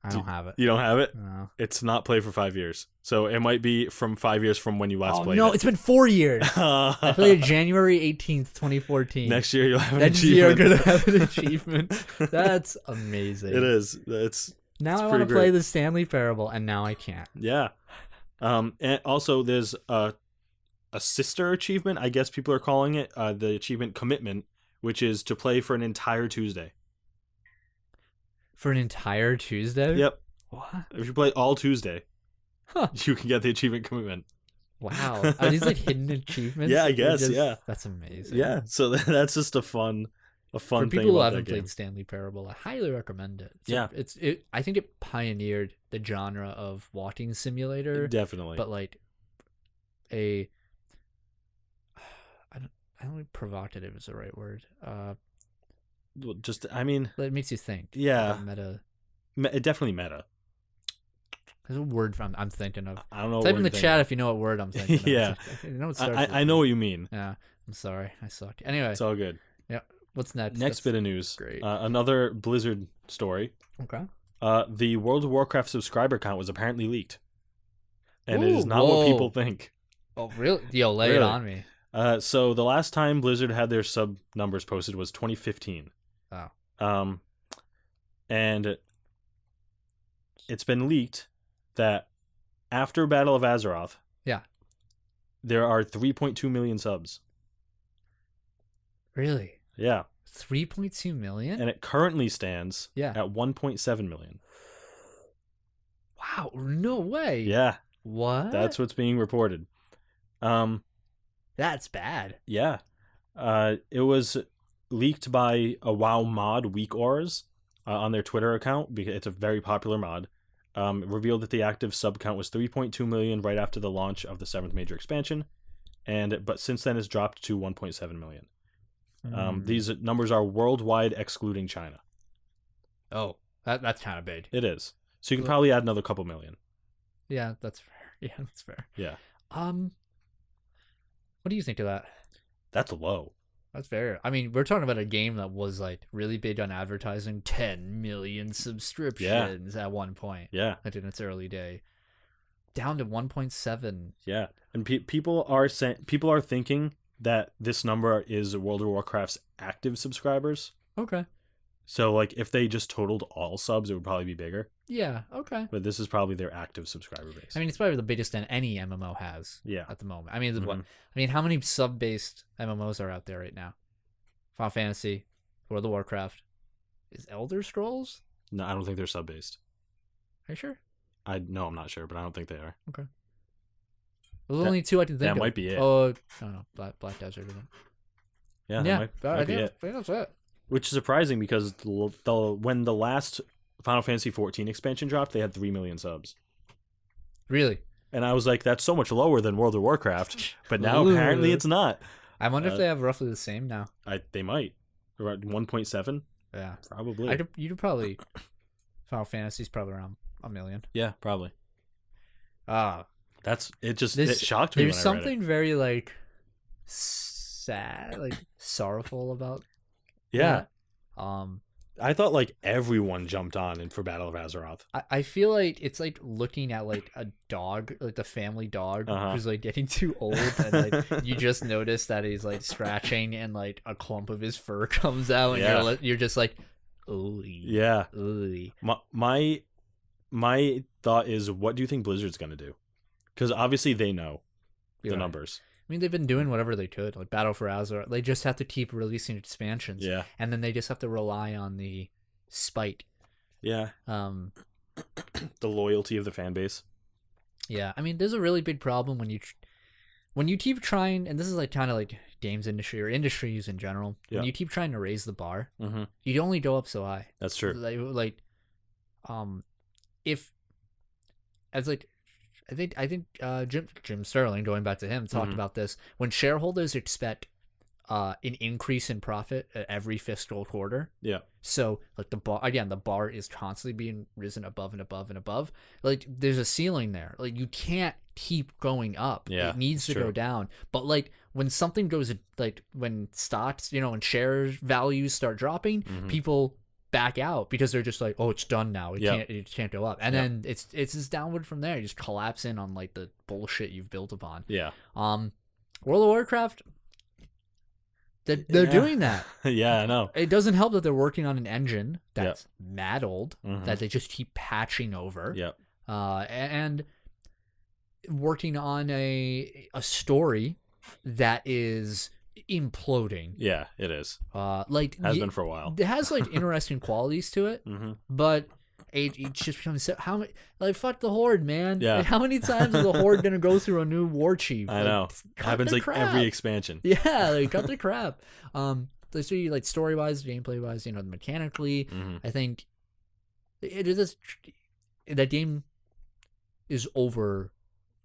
I don't have it. You don't have it? No. It's not played for 5 years. So it might be from 5 years from when you last played it. No, it's been 4 years. I played it January 18th, 2014. Next year you'll have an Next achievement. year I'm going to have an achievement. That's amazing. It is. It's I want to play the Stanley Parable, and now I can't. Yeah. And also there's a sister achievement, I guess people are calling it, the achievement Commitment, which is to play for an entire Tuesday. For an entire Tuesday? Yep. What? If you play all Tuesday, you can get the achievement Commitment. Wow. Are these like hidden achievements? Yeah, I guess. Yeah. That's amazing. Yeah. So that's just a fun For thing. people who about haven't that game. played Stanley Parable, I highly recommend it. Yeah. I think it pioneered the genre of walking simulator. Definitely. But like I don't think provocative is the right word. Just, I mean, It makes you think. yeah, Meta. it definitely meta. There's a word I'm thinking of. I don't know. Type in the chat if you know what word I'm thinking of. Yeah. I know what you mean. Yeah. I'm sorry. I suck. Anyway. It's all good. Yeah. What's next? Next bit of news. Great. Another Blizzard story. Okay. The World of Warcraft subscriber count was apparently leaked, and it is not whoa. what people think. Oh, really? Yo, lay it on me. So the last time Blizzard had their sub numbers posted was 2015. Oh. And it's been leaked that after Battle of Azeroth, yeah, there are 3.2 million subs. Really? Yeah. 3.2 million? And it currently stands at 1.7 million. Wow, no way. Yeah. What? That's what's being reported. That's bad. Yeah. It was leaked by a WoW mod, Weak Auras, on their Twitter account, because it's a very popular mod. Revealed that the active sub count was 3.2 million right after the launch of the 7th major expansion, but since then it's dropped to 1.7 million. These numbers are worldwide, excluding China. Oh, that's kind of big. It is. So you can probably add another couple million. Yeah, that's fair. Yeah, that's fair. Yeah. What do you think of that? That's low. That's fair. I mean, we're talking about a game that was like really big on advertising, 10 million subscriptions at one point. Yeah. Like in its early day. Down to 1.7. Yeah. And people are thinking that this number is World of Warcraft's active subscribers. Okay. So like if they just totaled all subs, it would probably be bigger. Yeah, okay. But this is probably their active subscriber base. I mean, it's probably the biggest that any MMO has. Yeah. At the moment. I mean, what? I mean, how many sub-based MMOs are out there right now? Final Fantasy, World of Warcraft. Is Elder Scrolls? No, I don't think they're sub-based. Are you sure? I'm not sure, but I don't think they are. Okay. Those are the only two I can think of. That might be it. Oh, no, Black Desert. Yeah, yeah, that might be it. I think that's it. Which is surprising because when the last Final Fantasy 14 expansion dropped, they had 3 million subs. Really? And I was like, that's so much lower than World of Warcraft. But now apparently it's not. I wonder if they have roughly the same now. They might. Around 1.7? Yeah. Probably. You'd probably... Final Fantasy's probably around 1 million. Yeah, probably. It shocked me. There's something very like sad, like sorrowful about. Yeah. That. I thought like everyone jumped on and for Battle of Azeroth. I feel like it's like looking at like a dog, like the family dog who's like getting too old, and like you just notice that he's like scratching and like a clump of his fur comes out, and you're just like, ooh. Yeah. Ooh. My thought is, what do you think Blizzard's gonna do? Because obviously they know the numbers. I mean, they've been doing whatever they could, like Battle for Azeroth. They just have to keep releasing expansions. Yeah. And then they just have to rely on the spite. Yeah. The loyalty of the fan base. Yeah. I mean, there's a really big problem when you keep trying, and this is like kind of like games industry or industries in general, when you keep trying to raise the bar, you only go up so high. That's true. I think Jim Sterling, going back to him, talked about this. When shareholders expect an increase in profit at every fiscal quarter, so like the bar is constantly being risen above and above and above. Like there's a ceiling there. Like you can't keep going up. It needs to go down. But like when something goes, like when stocks, when share values start dropping, people back out because they're just like, oh, it's done now. It can't go up. And then it's just downward from there. You just collapse in on like the bullshit you've built upon. Yeah. World of Warcraft, they're doing that. Yeah, I know. It doesn't help that they're working on an engine that's mad old that they just keep patching over. Yep. And working on a story that is imploding. Yeah, it is. Like has been for a while. It has like interesting qualities to it, but it just becomes how many, like, fuck the Horde, man. Yeah. Like, how many times is the Horde gonna go through a new war chief? I know. Happens like crap. every expansion. Yeah, like cut the crap. Let's see, like story wise, gameplay wise, mechanically, I think it is that game is over.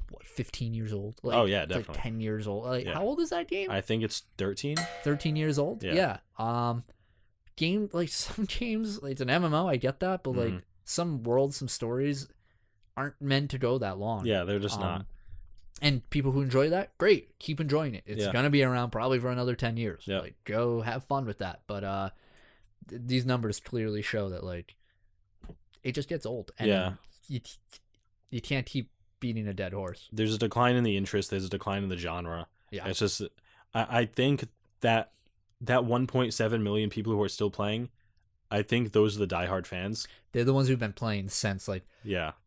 What, 15 years old? Like, oh yeah, definitely. Like 10 years old. Like how old is that game? I think it's 13. 13 years old. Yeah. Game, like some games, like, it's an MMO. I get that, but like some worlds, some stories aren't meant to go that long. Yeah, they're just not. And people who enjoy that, great, keep enjoying it. It's gonna be around probably for another 10 years. Yeah. Like, go have fun with that. But these numbers clearly show that like it just gets old. And you can't keep beating a dead horse. There's a decline in the interest. There's a decline in the genre. Yeah, it's just I think that 1.7 million people who are still playing, I think those are the diehard fans. They're the ones who've been playing since like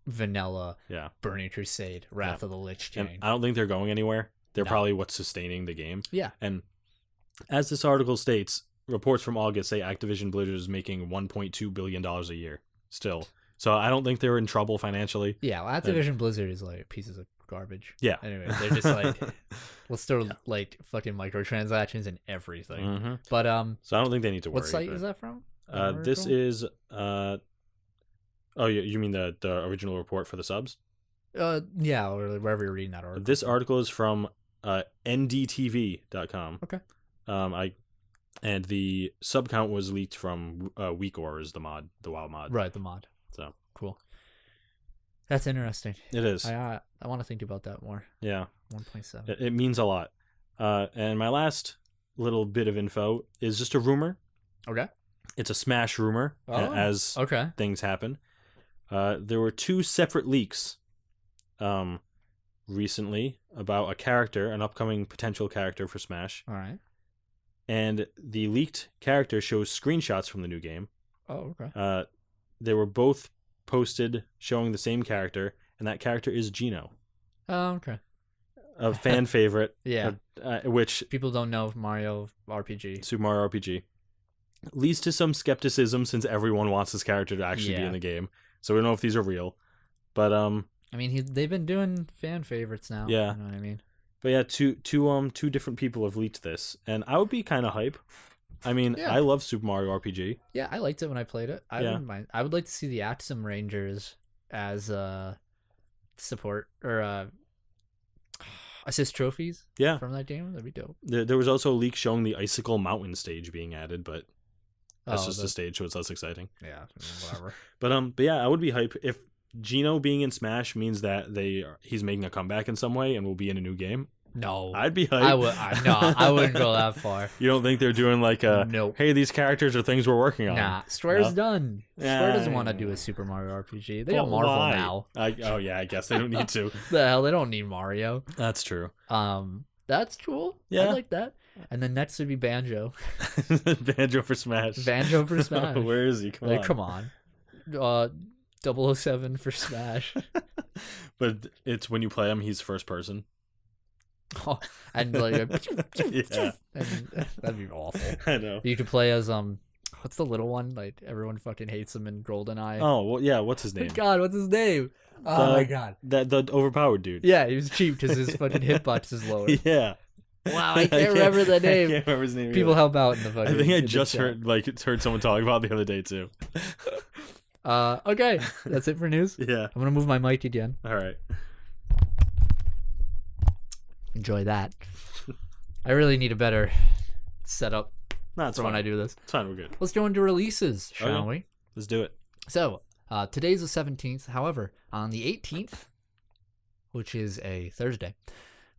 Vanilla, Burning Crusade, Wrath of the Lich King. And I don't think they're going anywhere. They're probably what's sustaining the game. Yeah. And as this article states, reports from August say Activision Blizzard is making $1.2 billion a year still. So I don't think they're in trouble financially. Yeah, well, Activision Blizzard is like pieces of garbage. Yeah. Anyway, they're just like, let's throw like fucking microtransactions and everything. But so I don't think they need to worry. What site is that from? This is oh, you mean the original report for the subs? Yeah, or wherever you're reading that article. This article is from ndtv.com. Okay. And the sub count was leaked from Weakor, is the WoW mod. Right, the mod. So cool. That's interesting. It is. I want to think about that more. Yeah. 1.7. It means a lot. And my last little bit of info is just a rumor. Okay. It's a Smash rumor as things happen. There were 2 separate leaks recently about a character, an upcoming potential character for Smash. All right. And the leaked character shows screenshots from the new game. Oh, okay. They were both posted showing the same character, and that character is Geno. Oh, okay. A fan favorite. Yeah. Which people don't know Mario RPG. Super Mario RPG. Leads to some skepticism since everyone wants this character to actually be in the game. So we don't know if these are real. But I mean, they've been doing fan favorites now. Yeah. You know what I mean? But yeah, two different people have leaked this, and I would be kind of hype. I mean, I love Super Mario RPG. Yeah, I liked it when I played it. I wouldn't mind. I would like to see the Axum Rangers as support or assist trophies. Yeah, from that game, that'd be dope. There was also a leak showing the Icicle Mountain stage being added, but that's just a stage, so it's less exciting. Yeah, whatever. But yeah, I would be hype if Geno being in Smash means that he's making a comeback in some way and will be in a new game. No, I'd be hype. I wouldn't go that far. You don't think they're doing like nope. Hey, these characters are things we're working on? Nah, Square's done. Square doesn't want to do a Super Mario RPG. They got Marvel now. I guess they don't need to. The hell, they don't need Mario. That's true. That's cool. I like that. And then next would be Banjo. Banjo for Smash. Banjo for Smash. Where is he? Come on. 007 for Smash. But it's when you play him, he's first person. Oh, and like, Yeah. and that'd be awful. I know. You could play as what's the little one? Like everyone fucking hates him in GoldenEye. Oh well, yeah. What's his name? God, what's his name? Oh my god. The overpowered dude. Yeah, he was cheap because his fucking hitbox is lower. Yeah. Wow, I can't remember the name. I can't remember his name. People either. help out in the fucking. I think I just heard someone talking about it the other day too. Okay, that's it for news. Yeah. I'm gonna move my mic again. All right. Enjoy that. I really need a better setup No, it's for fine. when I do this. It's fine. We're good. Let's go into releases, shall we? Let's do it. So, today's the 17th. However, on the 18th, which is a Thursday,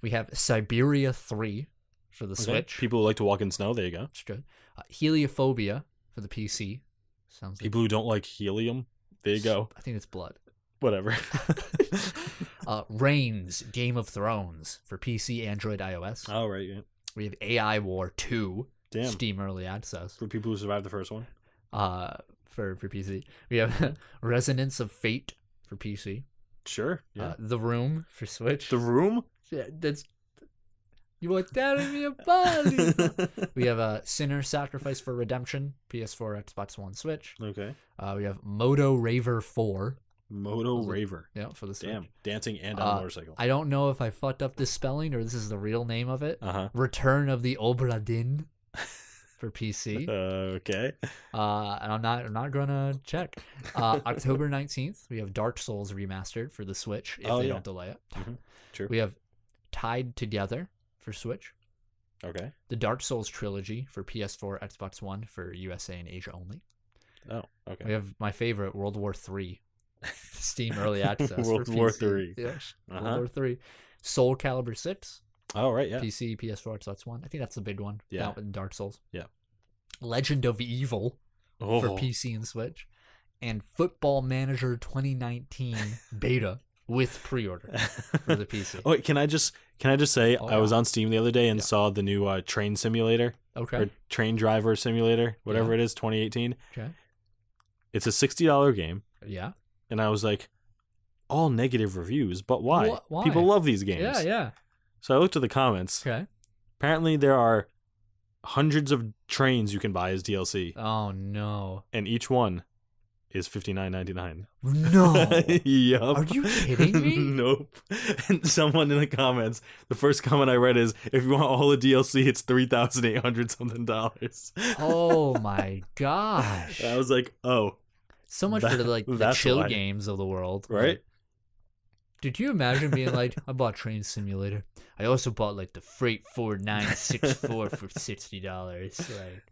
we have Siberia 3 for the Switch. People who like to walk in snow. There you go. That's good. Heliophobia for the PC. Sounds like People who don't like helium. There you go. I think it's blood. Whatever. Reigns, Game of Thrones for PC, Android, iOS. Oh, right. Yeah. We have AI War 2. Damn. Steam Early Access. For people who survived the first one. For PC. We have Resonance of Fate for PC. Sure. Yeah. The Room for Switch. The Room? Yeah, that's... You are tearing me apart. We have Sinner Sacrifice for Redemption, PS4, Xbox One, Switch. Okay. We have Moto Raver 4. Moto Raver. Yeah, for the Switch. Damn. Dancing and on a motorcycle. I don't know if I fucked up this spelling or this is the real name of it. Return of the Obra Dinn for PC. Okay. And I'm not gonna check. October 19th, we have Dark Souls Remastered for the Switch if they don't delay it. Mm-hmm. True. We have Tied Together for Switch. Okay. The Dark Souls Trilogy for PS4, Xbox One for USA and Asia only. Oh, okay. We have my favorite, World War 3. Steam Early Access. World for War PC. 3. Yes. World War 3. Soul Calibur 6. Oh, right, yeah. PC, PS4, Xbox One. I think that's the big one. Yeah. That with Dark Souls. Yeah. Legend of Evil for PC and Switch. And Football Manager 2019 beta with pre-order for the PC. Oh, wait, can I just say I was on Steam the other day and saw the new train simulator. Okay. Or train driver simulator, whatever it is, 2018. Okay. It's a $60 game. Yeah. And I was like, all negative reviews, but why? Why? People love these games. Yeah, yeah. So I looked at the comments. Okay. Apparently there are hundreds of trains you can buy as DLC. Oh, no. And each one is $59.99. No. Yup. Are you kidding me? Nope. And someone in the comments, the first comment I read is, if you want all the DLC, it's $3,800 something. Oh my gosh. I was like, oh. So much for the chill games of the world. Right? Like, did you imagine being like, I bought Train Simulator. I also bought like the Freight 4964 for $60. Like,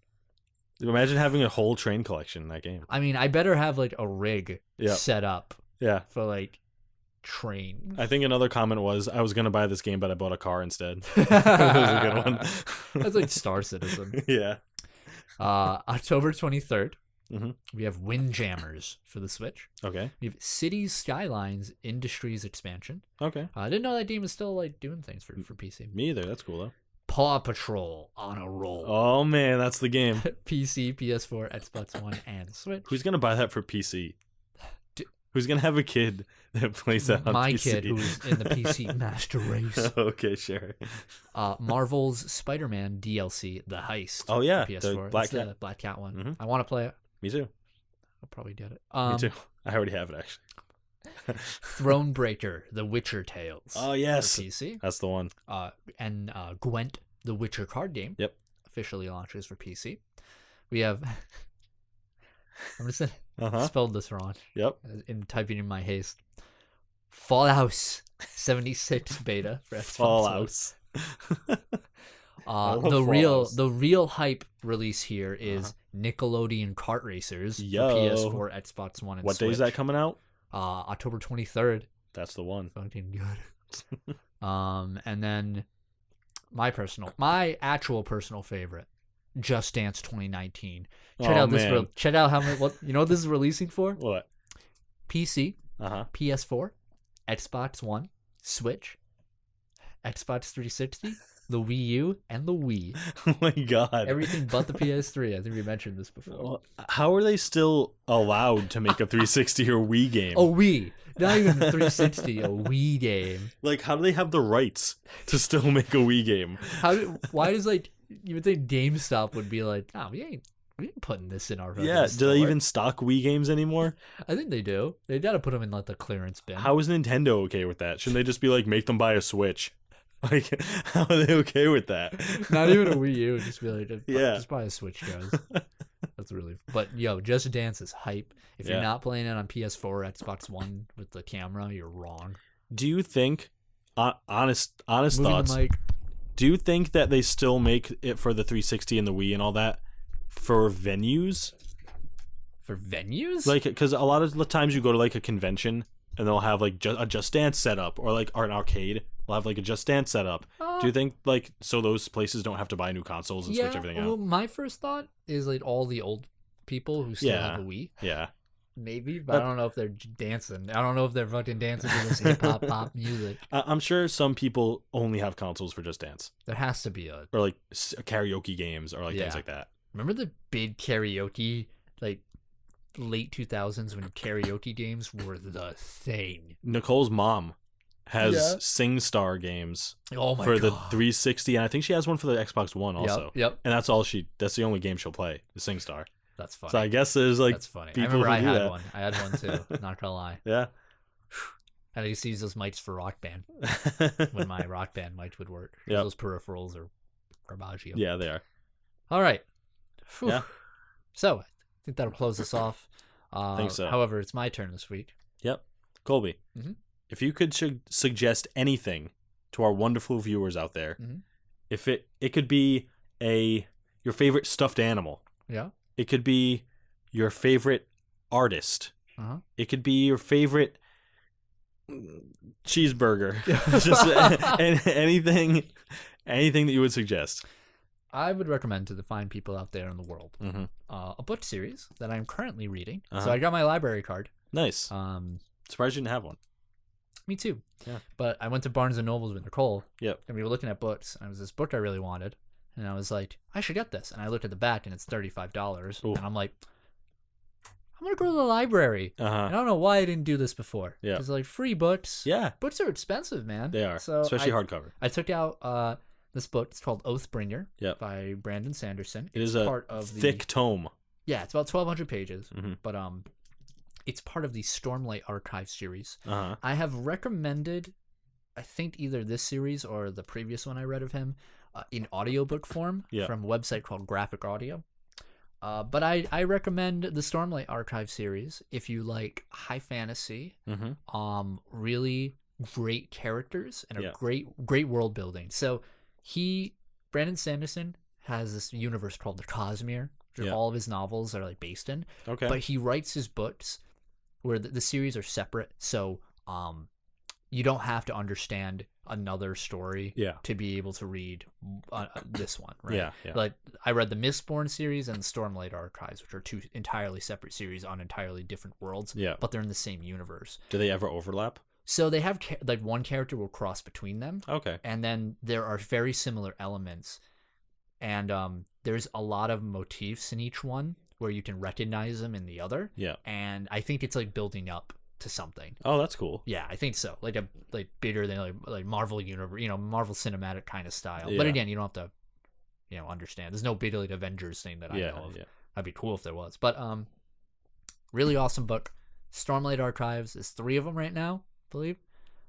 imagine having a whole train collection in that game. I mean, I better have like a rig set up for like train. I think another comment was, I was going to buy this game, but I bought a car instead. That was a good one. That's like Star Citizen. Yeah. October 23rd. Mm-hmm. We have Windjammers for the Switch. Okay. We have Cities Skylines Industries Expansion. Okay. I didn't know that game was still like doing things for PC. Me either. That's cool though. Paw Patrol on a roll. Oh man, that's the game. PC, PS4, Xbox One, and Switch. Who's gonna buy that for PC? Who's gonna have a kid that plays that on my PC? kid, who's in the PC master race. Okay, sure. Marvel's Spider-Man DLC, The Heist. Oh yeah, PS4. the Black Cat. The Black Cat one. Mm-hmm. I want to play it. Me too. I'll probably get it. Me too. I already have it actually. Thronebreaker, The Witcher Tales. Oh yes, for PC. That's the one. And Gwent, The Witcher card game. Yep. Officially launches for PC. We have. I'm just Uh-huh. spelled this wrong. Yep. In typing in my haste. Fallout 76 beta for Xbox. Fallout. The real hype release here is Nickelodeon Kart Racers for PS4, Xbox One, and what Switch. day is that coming out? October 23rd. That's the one. Fucking good. And then my actual personal favorite, Just Dance 2019. Check out how much. What you know? What this is releasing for? What? PC, PS4, Xbox One, Switch, Xbox 360, the Wii U, and the Wii. Oh my god. Everything but the PS3. I think we mentioned this before. How are they still allowed to make a 360 or Wii game? Oh, Wii. Not even a 360, a Wii game. Like, how do they have the rights to still make a Wii game? Why does, like, you would think GameStop would be like, oh, we ain't putting this in our Yeah, store. do they even stock Wii games anymore? I think they do. They gotta put them in, like, the clearance bin. How is Nintendo okay with that? Shouldn't they just be like, make them buy a Switch? Like, how are they okay with that? Not even a Wii U. Just be like, Yeah. just buy a Switch, guys. That's really... But, yo, Just Dance is hype. If you're not playing it on PS4 or Xbox One with the camera, you're wrong. Do you think, honest Moving thoughts, the mic. do you think that they still make it for the 360 and the Wii and all that for venues? For venues? Like, because a lot of the times you go to, like, a convention and they'll have, like, a Just Dance setup, or, like, an arcade will have, like, a Just Dance setup. Do you think, like, so those places don't have to buy new consoles and switch everything out? Well, my first thought is, like, all the old people who still have a Wii. Yeah. Maybe, but I don't know if they're dancing. I don't know if they're fucking dancing to this hip-hop pop music. I'm sure some people only have consoles for Just Dance. There has to be or like karaoke games or like things like that. Remember the big karaoke, like, late 2000s when karaoke games were the thing? Nicole's mom has SingStar games for the 360, and I think she has one for the Xbox One also. Yep. And that's the only game she'll play, the SingStar. That's funny. So I guess there's, like, that's funny. people I remember who I do had that. one. I had one too. Not gonna lie. Yeah. And I used to use those mics for Rock Band when my Rock Band mics would work. Yep. Those peripherals are garbage. Yeah, they are. All right. Whew. Yeah. So I think that'll close us off. I think so. However, it's my turn this week. Yep. Colby, Mhm. if you could suggest anything to our wonderful viewers out there, if it could be your favorite stuffed animal. Yeah. It could be your favorite artist. Uh-huh. It could be your favorite cheeseburger. Just anything that you would suggest. I would recommend to the fine people out there in the world a book series that I'm currently reading. So I got my library card. Nice. Surprised you didn't have one. Me too. Yeah. But I went to Barnes & Nobles with Nicole. Yep. And we were looking at books. And it was this book I really wanted. And I was like, I should get this. And I looked at the back and it's $35. Ooh. And I'm like, I'm going to go to the library. And I don't know why I didn't do this before. Yeah. Because, like, free books. Yeah. Books are expensive, man. They are. So especially hardcover. I took out this book. It's called Oathbringer by Brandon Sanderson. It is a thick tome. Yeah, it's about 1,200 pages. But it's part of the Stormlight Archive series. I have recommended, I think, either this series or the previous one I read of him in audiobook form from a website called Graphic Audio. But I recommend the Stormlight Archive series if you like high fantasy, really great characters, and a great world building. So Brandon Sanderson has this universe called the Cosmere, which all of his novels are, like, based in. Okay. But he writes his books where the series are separate, so you don't have to understand another story to be able to read this one, right? Yeah. Like, I read the Mistborn series and Stormlight Archives, which are two entirely separate series on entirely different worlds, but they're in the same universe. Do they ever overlap? So they have, like, one character will cross between them. Okay. And then there are very similar elements. And there's a lot of motifs in each one where you can recognize them in the other. Yeah. And I think it's, like, building up to something. Oh, that's cool. Yeah, I think so. Like bigger than like Marvel universe, Marvel cinematic kind of style. Yeah. But again, you don't have to, understand. There's no big, like, Avengers thing that I know of. Yeah. That'd be cool if there was. But really awesome book. Stormlight Archives. There's 3 of them right now, I believe.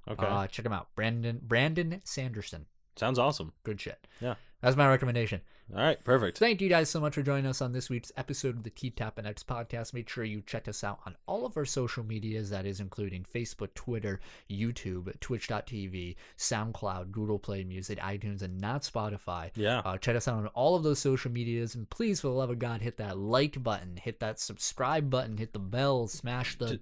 Okay. Check them out. Brandon Sanderson. Sounds awesome. Good shit. Yeah. That's my recommendation. All right, perfect. Thank you guys so much for joining us on this week's episode of the Keep Tappin X podcast. Make sure you check us out on all of our social medias, that is including Facebook, Twitter, YouTube, Twitch.tv, SoundCloud, Google Play Music, iTunes, and not Spotify. Yeah. Check us out on all of those social medias, and please, for the love of God, hit that like button, hit that subscribe button, hit the bell, smash the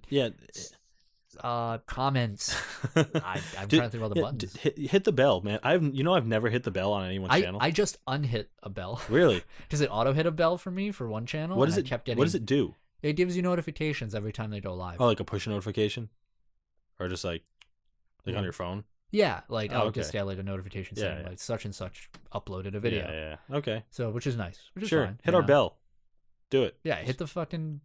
comments. I'm trying to think about the buttons. Hit the bell, man. I've never hit the bell on anyone's channel. I just unhit a bell. Really? Does it auto hit a bell for me for one channel? What does it do? It gives you notifications every time they go live. Oh, like a push notification, or just like on your phone? Yeah, like I'll just get like a notification saying Yeah. like such and such uploaded a video. Yeah. Okay. So which is nice. Which is Sure. fine. Hit our bell. Do it. Yeah, hit the fucking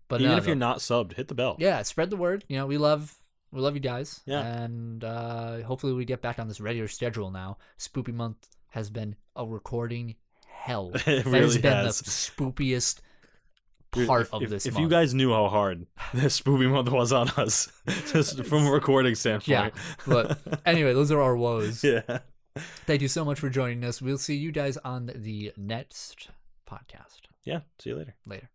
But even if you're not subbed, hit the bell. Yeah, spread the word. We love you guys. Yeah. And hopefully we get back on this regular schedule now. Spoopy month has been a recording hell. It really has been has. the spoopiest part of this month. If you guys knew how hard this spoopy month was on us, just from a recording standpoint. Yeah. But anyway, those are our woes. Yeah. Thank you so much for joining us. We'll see you guys on the next podcast. Yeah. See you later. Later.